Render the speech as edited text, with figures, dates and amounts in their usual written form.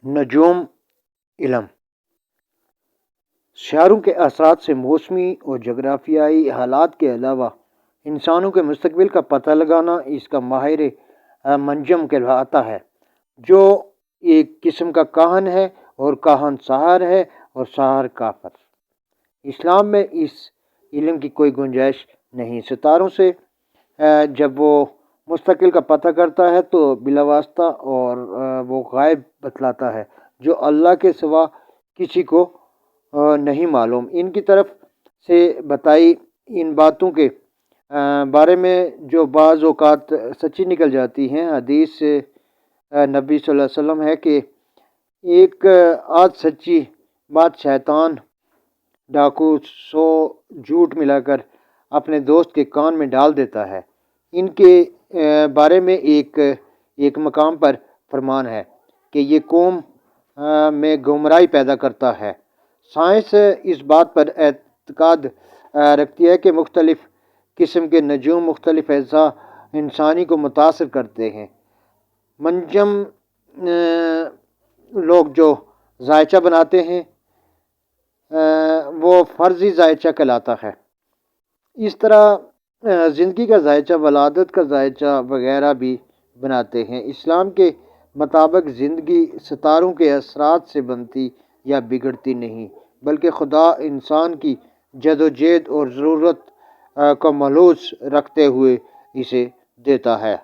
نجوم علم ستاروں کے اثرات سے موسمی اور جغرافیائی حالات کے علاوہ انسانوں کے مستقبل کا پتہ لگانا اس کا ماہر منجم کہلاتا ہے، جو ایک قسم کا کاہن ہے، اور کاہن ساحر ہے اور ساحر کافر۔ اسلام میں اس علم کی کوئی گنجائش نہیں۔ ستاروں سے جب وہ مستقبل کا پتہ کرتا ہے تو بلا واسطہ اور وہ غائب بتلاتا ہے جو اللہ کے سوا کسی کو نہیں معلوم۔ ان کی طرف سے بتائی ان باتوں کے بارے میں جو بعض اوقات سچی نکل جاتی ہیں، حدیث سے نبی صلی اللہ علیہ وسلم ہے کہ ایک آدھ سچی بات شیطان ڈاکو 100 جھوٹ ملا کر اپنے دوست کے کان میں ڈال دیتا ہے۔ ان کے بارے میں ایک مقام پر فرمان ہے کہ یہ قوم میں گمراہی پیدا کرتا ہے۔ سائنس اس بات پر اعتقاد رکھتی ہے کہ مختلف قسم کے نجوم مختلف اجزاء انسانی کو متاثر کرتے ہیں۔ منجم لوگ جو ذائچہ بناتے ہیں وہ فرضی ذائچہ کہلاتا ہے۔ اس طرح زندگی کا ذائچہ، ولادت کا ذائچہ وغیرہ بھی بناتے ہیں۔ اسلام کے مطابق زندگی ستاروں کے اثرات سے بنتی یا بگڑتی نہیں، بلکہ خدا انسان کی جدوجہد اور ضرورت کو ملحوظ رکھتے ہوئے اسے دیتا ہے۔